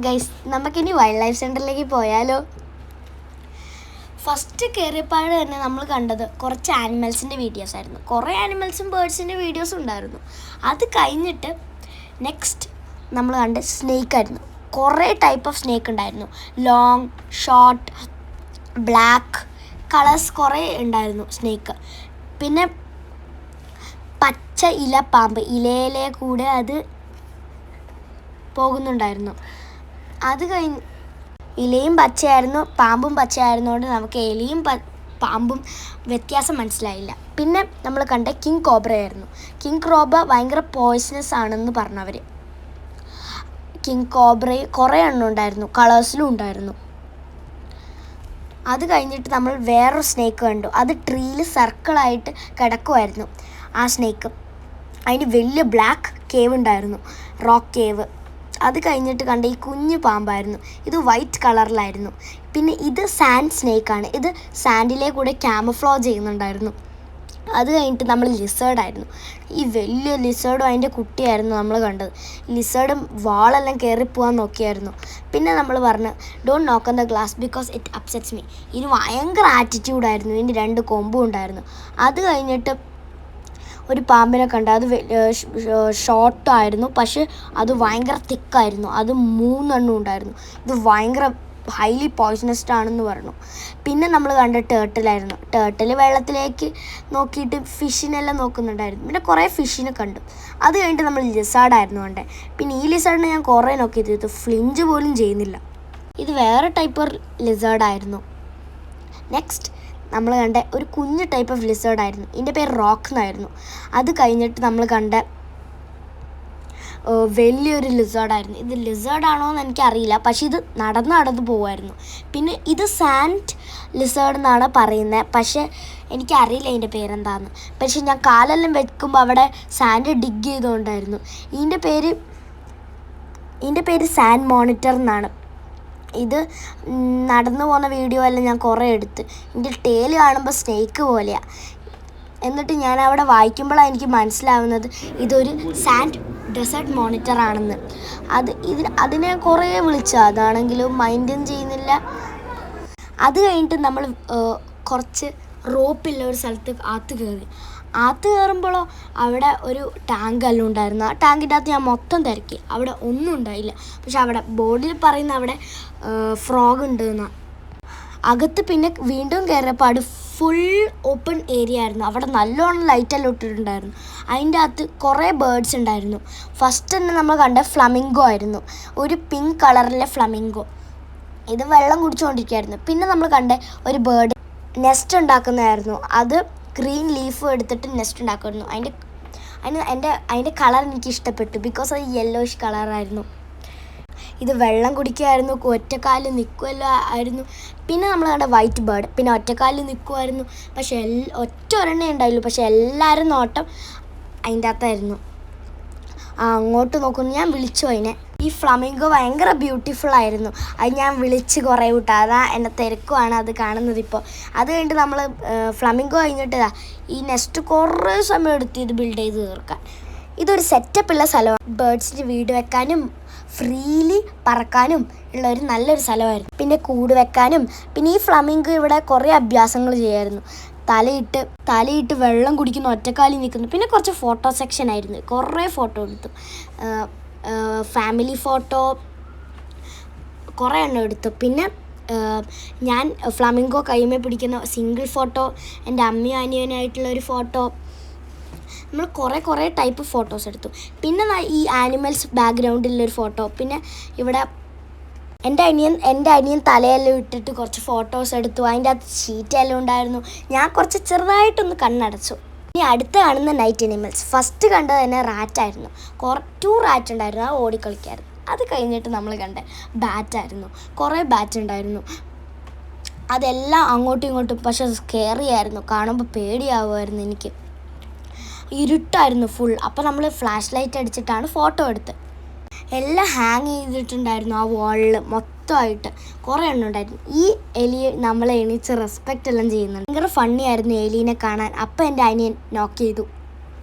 Guys, നമുക്കിനി wild life സെൻ്ററിലേക്ക് പോയാലോ? First കയറിയപ്പാട് തന്നെ നമ്മൾ കണ്ടത് കുറച്ച് ആനിമൽസിൻ്റെ വീഡിയോസ് ആയിരുന്നു. കുറേ ആനിമൽസും ബേർഡ്സിൻ്റെ വീഡിയോസും ഉണ്ടായിരുന്നു. അത് കഴിഞ്ഞിട്ട് നെക്സ്റ്റ് നമ്മൾ കണ്ട സ്നേക്ക് ആയിരുന്നു. കുറേ ടൈപ്പ് ഓഫ് സ്നേക്ക് ഉണ്ടായിരുന്നു. ലോങ്, ഷോർട്ട്, ബ്ലാക്ക് കളേഴ്സ് കുറേ ഉണ്ടായിരുന്നു സ്നേക്ക്. പിന്നെ പച്ച ഇല പാമ്പ്, ഇലയിലെ കൂടെ അത് പോകുന്നുണ്ടായിരുന്നു. അത് കഴിഞ്ഞ് ഇലയും പച്ചയായിരുന്നു, പാമ്പും പച്ചയായിരുന്നുകൊണ്ട് നമുക്ക് എലിയും പാമ്പും വ്യത്യാസം മനസ്സിലായില്ല. പിന്നെ നമ്മൾ കണ്ട കിങ് കോബ്ര ആയിരുന്നു. കിങ് കോബ്ര ഭയങ്കര പോയ്സണസ് ആണെന്ന് പറഞ്ഞവർ. കിങ് കോബ്ര കുറേ എണ്ണം ഉണ്ടായിരുന്നു, കളേഴ്സിലും ഉണ്ടായിരുന്നു. അത് കഴിഞ്ഞിട്ട് നമ്മൾ വേറൊരു സ്നേക്ക് കണ്ടു. അത് ട്രീയിൽ സർക്കിളായിട്ട് കിടക്കുമായിരുന്നു ആ സ്നേക്ക്. അതിന് വലിയ ബ്ലാക്ക് കേവ് ഉണ്ടായിരുന്നു, റോക്ക് കേവ്. അത് കഴിഞ്ഞിട്ട് കണ്ട ഈ കുഞ്ഞു പാമ്പായിരുന്നു. ഇത് വൈറ്റ് കളറിലായിരുന്നു. പിന്നെ ഇത് സാൻഡ് സ്നേക്കാണ്. ഇത് സാൻഡിലെ കൂടെ ക്യാമഫ്ലോജ് ചെയ്യുന്നുണ്ടായിരുന്നു. അത് കഴിഞ്ഞിട്ട് നമ്മൾ ലിസേർഡായിരുന്നു. ഈ വലിയ ലിസേർഡും അതിൻ്റെ കുട്ടിയായിരുന്നു നമ്മൾ കണ്ടത്. ലിസേർഡും വാളെല്ലാം കയറിപ്പോകാൻ നോക്കിയായിരുന്നു. പിന്നെ നമ്മൾ പറഞ്ഞു ഡോണ്ട് നോക്ക് on the glass because it upsets me. ഇതിന് ഭയങ്കര ആറ്റിറ്റ്യൂഡായിരുന്നു. ഇതിന് 2 കൊമ്പും ഉണ്ടായിരുന്നു. അത് കഴിഞ്ഞിട്ട് ഒരു പാമ്പിനെ കണ്ട. അത് ഷോർട്ടായിരുന്നു, പക്ഷെ അത് ഭയങ്കര തിക്കായിരുന്നു. അത് 3 എണ്ണം ഉണ്ടായിരുന്നു. ഇത് ഭയങ്കര ഹൈലി പോയ്സണസ്ഡ് ആണെന്ന് പറഞ്ഞു. പിന്നെ നമ്മൾ കണ്ട ടേർട്ടിലായിരുന്നു. ടേർട്ടിൽ വെള്ളത്തിലേക്ക് നോക്കിയിട്ട് ഫിഷിനെല്ലാം നോക്കുന്നുണ്ടായിരുന്നു. പിന്നെ കുറേ ഫിഷിനെ കണ്ടു. അത് കഴിഞ്ഞിട്ട് നമ്മൾ ലിസാർഡായിരുന്നു കണ്ടേ. പിന്നെ ഈ ലിസാർഡിനെ ഞാൻ കുറേ നോക്കിയത്, ഇത് ഫ്ലിഞ്ച് പോലും ചെയ്യുന്നില്ല. ഇത് വേറെ ടൈപ്പ് ലിസാർഡായിരുന്നു. നെക്സ്റ്റ് നമ്മൾ കണ്ട ഒരു കുഞ്ഞു ടൈപ്പ് ഓഫ് ലിസേർഡായിരുന്നു. ഇതിൻ്റെ പേര് റോക്ക് എന്നായിരുന്നു. അത് കഴിഞ്ഞിട്ട് നമ്മൾ കണ്ട വലിയൊരു ലിസേർഡായിരുന്നു. ഇത് ലിസേർഡാണോ എന്ന് എനിക്കറിയില്ല, പക്ഷേ ഇത് നടന്ന് പോകുമായിരുന്നു. പിന്നെ ഇത് സാൻഡ് ലിസേർഡ് എന്നാണ് പറയുന്നത്, പക്ഷേ എനിക്കറിയില്ല ഇതിൻ്റെ പേരെന്താണെന്ന്. പക്ഷേ ഞാൻ കാലെല്ലാം വെക്കുമ്പോൾ അവിടെ സാൻഡ് ഡിഗ് ചെയ്തുകൊണ്ടായിരുന്നു. ഇതിൻ്റെ പേര് സാൻഡ് മോണിറ്റർ എന്നാണ്. ഇത് നടന്നു പോകുന്ന വീഡിയോ എല്ലാം ഞാൻ കുറേ എടുത്ത്. ഇതിൻ്റെ ടെയിൽ കാണുമ്പോൾ സ്നേക്ക് പോലെയാണ്. എന്നിട്ട് ഞാൻ അവിടെ വായിക്കുമ്പോഴാണ് എനിക്ക് മനസ്സിലാവുന്നത് ഇതൊരു സാൻഡ് ഡെസേർട്ട് മോണിറ്റർ ആണെന്ന്. അതിനെ കുറേ വിളിച്ചു, അതാണെങ്കിലും മൈൻഡും ചെയ്യുന്നില്ല. അത് കഴിഞ്ഞിട്ട് നമ്മൾ കുറച്ച് റോപ്പില്ല ഒരു സ്ഥലത്ത് അകത്ത് കയറുമ്പോഴോ അവിടെ ഒരു ടാങ്കെല്ലാം ഉണ്ടായിരുന്നു. ആ ടാങ്കിൻ്റെ അകത്ത് ഞാൻ മൊത്തം തിരക്കി, അവിടെ ഒന്നും ഉണ്ടായില്ല. പക്ഷെ അവിടെ ബോർഡിൽ പറയുന്ന അവിടെ ഫ്രോഗ് ഉണ്ട് എന്നാണ്. അകത്ത് പിന്നെ വീണ്ടും കയറിയപ്പോൾ അത് ഫുൾ ഓപ്പൺ ഏരിയ ആയിരുന്നു. അവിടെ നല്ലോണം ലൈറ്റെല്ലാം ഇട്ടിട്ടുണ്ടായിരുന്നു. അതിൻ്റെ അകത്ത് കുറേ ബേർഡ്സ് ഉണ്ടായിരുന്നു. ഫസ്റ്റ് തന്നെ നമ്മൾ കണ്ട ഫ്ലമിംഗോ ആയിരുന്നു, ഒരു പിങ്ക് കളറിലെ ഫ്ലമിംഗോ. ഇത് വെള്ളം കുടിച്ചുകൊണ്ടിരിക്കുകയായിരുന്നു. പിന്നെ നമ്മൾ കണ്ട ഒരു ബേർഡ് നെസ്റ്റ് ഉണ്ടാക്കുന്നതായിരുന്നു. അത് ഗ്രീൻ ലീഫ് എടുത്തിട്ട് നെസ്റ്റ് ഉണ്ടാക്കുമായിരുന്നു. അതിൻ്റെ കളർ എനിക്ക് ഇഷ്ടപ്പെട്ടു, ബിക്കോസ് അത് യെല്ലോയിഷ് കളറായിരുന്നു. ഇത് വെള്ളം കുടിക്കുമായിരുന്നു, ഒറ്റക്കാലിൽ നിൽക്കുമല്ലോ ആയിരുന്നു. പിന്നെ നമ്മൾ കണ്ട വൈറ്റ് ബേർഡ്, പിന്നെ ഒറ്റക്കാലിൽ നിൽക്കുമായിരുന്നു. പക്ഷേ ഒരെണ്ണേ ഉണ്ടായുള്ളൂ, പക്ഷേ എല്ലാവരും നോട്ടം അതിൻ്റെ അകത്തായിരുന്നു. അങ്ങോട്ട് നോക്കുന്നു. ഞാൻ വിളിച്ചു അതിനെ. ഈ ഫ്ലമിംഗോ ഭയങ്കര ബ്യൂട്ടിഫുൾ ആയിരുന്നു. അത് ഞാൻ വിളിച്ച് കുറേ വിട്ടു. അതാ എന്നെ തിരക്കുവാണ് അത് കാണുന്നത് ഇപ്പോൾ. അത് കഴിഞ്ഞിട്ട് നമ്മൾ ഫ്ലമിംഗോ കഴിഞ്ഞിട്ട് ഈ നെസ്റ്റ് കുറേ സമയം എടുത്ത് ഇത് ബിൽഡ് ചെയ്ത് തീർക്കാൻ. ഇതൊരു സെറ്റപ്പുള്ള സ്ഥലമാണ്. ബേർഡ്സിൻ്റെ വീട് വെക്കാനും ഫ്രീലി പറക്കാനും ഉള്ള ഒരു നല്ലൊരു സ്ഥലമായിരുന്നു. പിന്നെ കൂട് വെക്കാനും. പിന്നെ ഈ ഫ്ലമിംഗോ ഇവിടെ കുറേ അഭ്യാസങ്ങൾ ചെയ്യായിരുന്നു. തലയിട്ട് വെള്ളം കുടിക്കുന്ന, ഒറ്റക്കാലിൽ നിൽക്കുന്നു. പിന്നെ കുറച്ച് ഫോട്ടോ സെക്ഷൻ ആയിരുന്നു. കുറേ ഫോട്ടോ എടുത്തു. ഫാമിലി ഫോട്ടോ കുറേ എണ്ണം എടുത്തു. പിന്നെ ഞാൻ ഫ്ലമിംഗോ കൈമേ പിടിക്കുന്ന സിംഗിൾ ഫോട്ടോ, എൻ്റെ അമ്മയും അനിയനായിട്ടുള്ളൊരു ഫോട്ടോ, നമ്മൾ കുറേ ടൈപ്പ് ഫോട്ടോസ് എടുത്തു. പിന്നെ ഈ ആനിമൽസ് ബാക്ക്ഗ്രൗണ്ടിലൊരു ഫോട്ടോ. പിന്നെ ഇവിടെ എൻ്റെ അനിയൻ തലയെല്ലാം ഇട്ടിട്ട് കുറച്ച് ഫോട്ടോസ് എടുത്തു. അതിൻ്റെ അകത്ത് ഷീറ്റെല്ലാം ഉണ്ടായിരുന്നു. ഞാൻ കുറച്ച് ചെറുതായിട്ടൊന്ന് കണ്ണടച്ചു. ഇനി അടുത്ത കാണുന്ന നൈറ്റ് അനിമൽസ്. ഫസ്റ്റ് കണ്ടത് തന്നെ റാറ്റായിരുന്നു. 2 റാറ്റ് ഉണ്ടായിരുന്നു, ആ ഓടിക്കളിക്കായിരുന്നു. അത് കഴിഞ്ഞിട്ട് നമ്മൾ കണ്ട ബാറ്റായിരുന്നു. കുറേ ബാറ്റ് ഉണ്ടായിരുന്നു. അതെല്ലാം അങ്ങോട്ടും ഇങ്ങോട്ടും, പക്ഷെ സ്കെയറി ആയിരുന്നു. കാണുമ്പോൾ പേടിയാവുമായിരുന്നു എനിക്ക്. ഇരുട്ടായിരുന്നു ഫുൾ. അപ്പോൾ നമ്മൾ ഫ്ലാഷ് ലൈറ്റ് അടിച്ചിട്ടാണ് ഫോട്ടോ എടുത്തത്. എല്ലാം ഹാങ് ചെയ്തിട്ടുണ്ടായിരുന്നു ആ വാളിൽ മൊത്തമായിട്ട്. കുറേ എണ്ണം ഉണ്ടായിരുന്നു. ഈ എലിയെ നമ്മളെ എണീച്ച് റെസ്പെക്റ്റ് എല്ലാം ചെയ്യുന്നുണ്ട്. ഭയങ്കര ഫണ്ണി ആയിരുന്നു എലീനെ കാണാൻ. അപ്പം എൻ്റെ അനിയൻ നോക്ക് ചെയ്തു.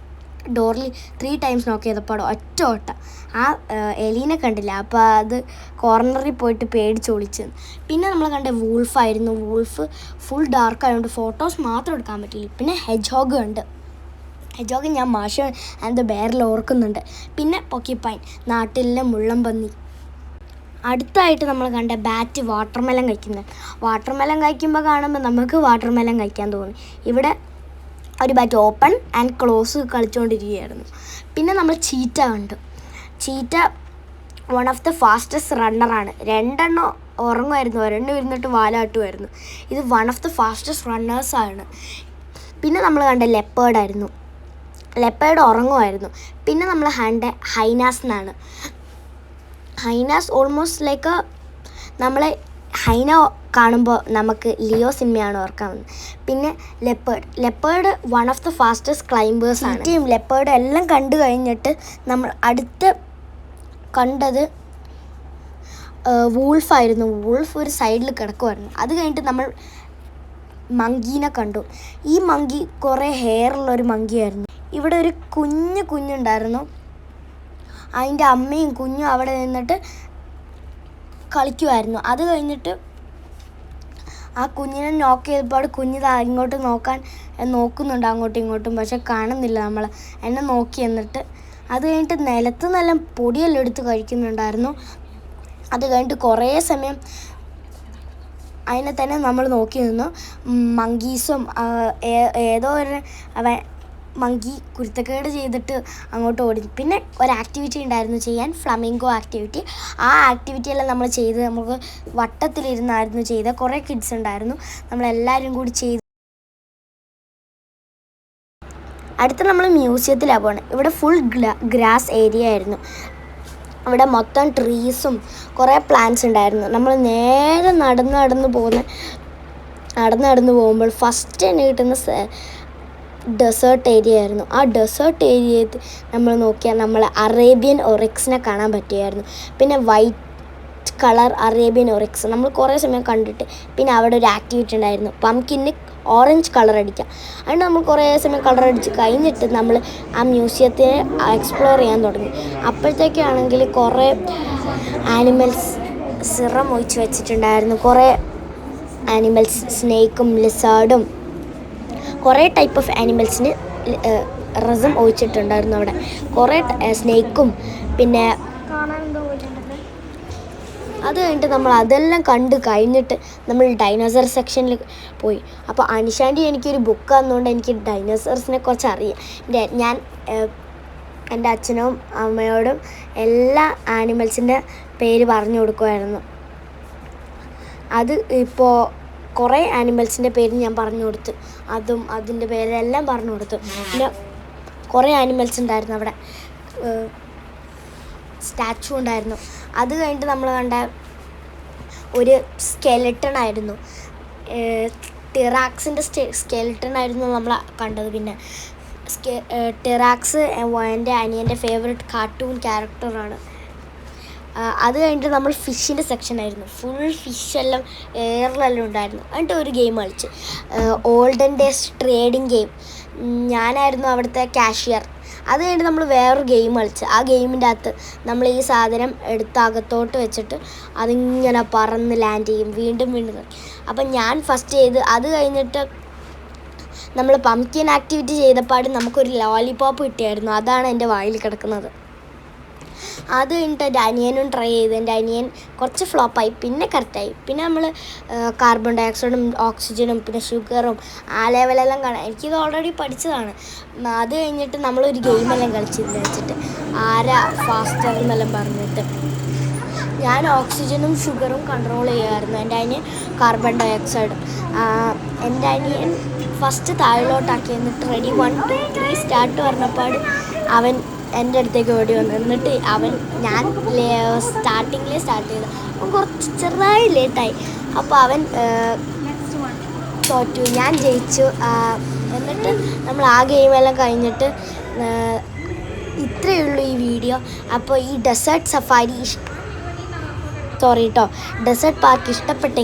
ഡോറിൽ 3 ടൈംസ് നോക്ക് ചെയ്തപ്പോൾ ഒറ്റ ഓട്ട. ആ എലീനെ കണ്ടില്ല. അപ്പോൾ അത് കോർണറിൽ പോയിട്ട് പേടിച്ച് ഒളിച്ച്. പിന്നെ നമ്മൾ കണ്ട വൂൾഫായിരുന്നു. വൂൾഫ് ഫുൾ ഡാർക്ക് ആയതുകൊണ്ട് ഫോട്ടോസ് മാത്രം എടുക്കാൻ പറ്റില്ല. പിന്നെ ഹെഡ്ജോഗ് ഉണ്ട്. ഹെഡ്ജോഗ് ഞാൻ മാഷ ആൻഡ് ദ ബെയറിൽ ഓർക്കുന്നുണ്ട്. പിന്നെ പോക്കിപ്പൈൻ, നാട്ടിലെ മുള്ളംപന്നി. അടുത്തായിട്ട് നമ്മൾ കണ്ട ബാറ്റ് വാട്ടർമെലൻ കഴിക്കുന്നത്. വാട്ടർമെലൻ കഴിക്കുമ്പോൾ കാണുമ്പോൾ നമുക്ക് വാട്ടർമെലൻ കഴിക്കാൻ തോന്നി. ഇവിടെ ഒരു ബാറ്റ് ഓപ്പൺ ആൻഡ് ക്ലോസ് കളിച്ചുകൊണ്ടിരിക്കുകയായിരുന്നു. പിന്നെ നമ്മൾ ചീറ്റ കണ്ടു. Cheetah one of the fastest റണ്ണറാണ്. 2 എണ്ണം ഉറങ്ങുമായിരുന്നു, 2 ഇരുന്നിട്ട് വാലാട്ടുമായിരുന്നു. ഇത് വൺ ഓഫ് ദ ഫാസ്റ്റസ്റ്റ് റണ്ണേഴ്സാണ്. പിന്നെ നമ്മൾ കണ്ട ലെപ്പേർഡായിരുന്നു. ലെപ്പേർഡ് ഉറങ്ങുമായിരുന്നു. പിന്നെ നമ്മൾ കണ്ട ഹൈനാസ് എന്നാണ്. ഹൈനാസ് ഓൾമോസ്റ്റ് ലൈക്ക് നമ്മളെ ഹൈന കാണുമ്പോൾ നമുക്ക് ലിയോ സിനിമയാണ് ഓർക്കാവുന്നത്. പിന്നെ leopard one of the fastest ക്ലൈംബേഴ്സാണ്. ലെപ്പേർഡ് എല്ലാം കണ്ടു കഴിഞ്ഞിട്ട് നമ്മൾ അടുത്ത് കണ്ടത് വൂൾഫായിരുന്നു. വൂൾഫ് ഒരു സൈഡിൽ കിടക്കുമായിരുന്നു. അത് കഴിഞ്ഞിട്ട് നമ്മൾ മങ്കീനെ കണ്ടു. ഈ മങ്കി കുറേ ഹെയറുള്ളൊരു മങ്കിയായിരുന്നു. ഇവിടെ ഒരു കുഞ്ഞുണ്ടായിരുന്നു. അതിൻ്റെ അമ്മയും കുഞ്ഞും അവിടെ നിന്നിട്ട് കളിക്കുമായിരുന്നു. അത് കഴിഞ്ഞിട്ട് ആ കുഞ്ഞിനെ നോക്ക് ചെയ്തപ്പോൾ കുഞ്ഞ് ഇങ്ങോട്ട് നോക്കുന്നുണ്ട് അങ്ങോട്ടും ഇങ്ങോട്ടും. പക്ഷെ കാണുന്നില്ല നമ്മൾ. എന്നെ നോക്കി. എന്നിട്ട് അത് കഴിഞ്ഞിട്ട് നിലത്ത് നല്ല പൊടിയെല്ലാം എടുത്ത് കഴിക്കുന്നുണ്ടായിരുന്നു. അത് കഴിഞ്ഞിട്ട് കുറേ സമയം അതിനെ തന്നെ നമ്മൾ നോക്കി നിന്നു. മങ്കീസും ഏതോ ഒരു മങ്കി കുരുത്തക്കേട് ചെയ്തിട്ട് അങ്ങോട്ട് ഓടി. പിന്നെ ഒരു ആക്ടിവിറ്റി ഉണ്ടായിരുന്നു ചെയ്യാൻ, ഫ്ലമിംഗോ ആക്ടിവിറ്റി. ആ ആക്ടിവിറ്റിയെല്ലാം നമ്മൾ ചെയ്ത് നമുക്ക് വട്ടത്തിലിരുന്നായിരുന്നു ചെയ്ത്. കുറേ കിഡ്സ് ഉണ്ടായിരുന്നു. നമ്മളെല്ലാവരും കൂടി ചെയ്ത്. അടുത്ത നമ്മൾ മ്യൂസിയത്തിലാണ് പോകുന്നത്. ഇവിടെ ഫുൾ ഗ്രാസ് ഏരിയ ആയിരുന്നു. ഇവിടെ മൊത്തം ട്രീസും കുറേ പ്ലാന്റ്സ് ഉണ്ടായിരുന്നു. നമ്മൾ നേരെ നടന്ന് പോകുമ്പോൾ ഫസ്റ്റ് തന്നെ കിട്ടുന്ന ഡെസേർട്ട് ഏരിയ ആയിരുന്നു. ആ ഡെസേർട്ട് ഏരിയയിൽ നമ്മൾ നോക്കിയാൽ നമ്മൾ അറേബ്യൻ ഒറിക്സിനെ കാണാൻ പറ്റുമായിരുന്നു. പിന്നെ വൈറ്റ് കളർ അറേബ്യൻ ഒറിക്സ് നമ്മൾ കുറേ സമയം കണ്ടിട്ട്. പിന്നെ അവിടെ ഒരു ആക്ടിവിറ്റി ഉണ്ടായിരുന്നു, പംകിന് ഓറഞ്ച് കളർ അടിക്കുക. അതുകൊണ്ട് നമ്മൾ കുറേ സമയം കളർ അടിച്ച് കഴിഞ്ഞിട്ട് നമ്മൾ ആ മ്യൂസിയത്തെ എക്സ്പ്ലോർ ചെയ്യാൻ തുടങ്ങി. അപ്പോഴത്തേക്കാണെങ്കിൽ കുറേ ആനിമൽസ് സിറം ഒഴിച്ച് വെച്ചിട്ടുണ്ടായിരുന്നു. കുറേ ആനിമൽസ്, സ്നേക്കും ലിസാർഡും കുറേ ടൈപ്പ് ഓഫ് ആനിമൽസിന് റസം ഒഴിച്ചിട്ടുണ്ടായിരുന്നു. അവിടെ കുറേ സ്നേക്കും പിന്നെ അത് കഴിഞ്ഞിട്ട് നമ്മൾ അതെല്ലാം കണ്ട് കഴിഞ്ഞിട്ട് നമ്മൾ ഡൈനോസർ സെക്ഷനിൽ പോയി. അപ്പോൾ അനിഷാൻറ്റി എനിക്കൊരു ബുക്ക് തന്നുകൊണ്ട് എനിക്ക് ഡൈനോസേഴ്സിനെ കുറിച്ച് അറിയാം. ഞാൻ എൻ്റെ അച്ഛനും അമ്മയോടും എല്ലാ ആനിമൽസിൻ്റെ പേര് പറഞ്ഞു കൊടുക്കുമായിരുന്നു. അത് ഇപ്പോൾ കുറേ ആനിമൽസിൻ്റെ പേര് ഞാൻ പറഞ്ഞു കൊടുത്തു. അതിൻ്റെ പേരെല്ലാം പറഞ്ഞു കൊടുത്തു. പിന്നെ കുറേ ആനിമൽസ് ഉണ്ടായിരുന്നു അവിടെ. സ്റ്റാച്ചു ഉണ്ടായിരുന്നു. അത് കഴിഞ്ഞിട്ട് നമ്മൾ കണ്ട ഒരു സ്കെലട്ടൺ ആയിരുന്നു. ടിറാക്സിൻ്റെ സ്കെലട്ടൺ ആയിരുന്നു നമ്മൾ കണ്ടത്. പിന്നെ ടിറാക്സ് എൻ്റെ അനിയൻ്റെ ഫേവറേറ്റ് കാർട്ടൂൺ ക്യാരക്ടറാണ്. അത് കഴിഞ്ഞിട്ട് നമ്മൾ ഫിഷിൻ്റെ സെക്ഷനായിരുന്നു. ഫുൾ ഫിഷെല്ലാം എയറിലെല്ലാം ഉണ്ടായിരുന്നു. എന്നിട്ട് ഒരു ഗെയിം കളിച്ച്, ഓൾഡൻ ഡേയ്സ് ട്രേഡിങ് ഗെയിം. ഞാനായിരുന്നു അവിടുത്തെ കാഷ്യർ. അത് കഴിഞ്ഞിട്ട് നമ്മൾ വേറൊരു ഗെയിം കളിച്ച്. ആ ഗെയിമിൻ്റെ അകത്ത് നമ്മൾ ഈ സാധനം എടുത്ത് അകത്തോട്ട് വെച്ചിട്ട് അതിങ്ങനെ പറന്ന് ലാൻഡ് ചെയ്യും, വീണ്ടും അപ്പം ഞാൻ ഫസ്റ്റ് ചെയ്ത്. അത് കഴിഞ്ഞിട്ട് നമ്മൾ പംകിൻ ആക്ടിവിറ്റി ചെയ്തപ്പാട് നമുക്കൊരു ലോലിപോപ്പ് കിട്ടിയായിരുന്നു. അതാണ് എൻ്റെ വായിൽ കിടക്കുന്നത്. അത് കഴിഞ്ഞിട്ട് എൻ്റെ അനിയനും ട്രൈ ചെയ്ത്. എൻ്റെ അനിയൻ കുറച്ച് ഫ്ലോപ്പായി, പിന്നെ കറക്റ്റായി. പിന്നെ നമ്മൾ കാർബൺ ഡൈ ഓക്സൈഡും ഓക്സിജനും പിന്നെ ഷുഗറും ആ ലെവലെല്ലാം കാണാം. എനിക്കിത് ഓൾറെഡി പഠിച്ചതാണ്. അത് കഴിഞ്ഞിട്ട് നമ്മളൊരു ഗെയിമെല്ലാം കളിച്ചിരുന്നു വെച്ചിട്ട് ആരാ ഫാസ്റ്റർ എന്നെല്ലാം പറഞ്ഞിട്ട്. ഞാൻ ഓക്സിജനും ഷുഗറും കൺട്രോൾ ചെയ്യുമായിരുന്നു, എൻ്റെ അനിയൻ കാർബൺ ഡൈ ഓക്സൈഡും. എൻ്റെ അനിയൻ ഫസ്റ്റ് താഴോട്ടാക്കി. എന്നിട്ട് റെഡി 1 2 3 സ്റ്റാർട്ട് പറഞ്ഞപ്പോൾ അവൻ എൻ്റെ അടുത്തേക്ക് ഓടി വന്നു. എന്നിട്ട് ഞാൻ സ്റ്റാർട്ടിങ്ങിലേ സ്റ്റാർട്ട് ചെയ്തു. അവൻ കുറച്ച് ചെറുതായി ലേറ്റായി. അപ്പോൾ അവൻ തോറ്റു, ഞാൻ ജയിച്ചു. എന്നിട്ട് നമ്മൾ ആ ഗെയിമെല്ലാം കഴിഞ്ഞിട്ട് ഇത്രയേ ഉള്ളൂ ഈ വീഡിയോ. അപ്പോൾ ഈ ഡെസേർട്ട് പാർക്ക് ഇഷ്ടപ്പെട്ടെങ്കിൽ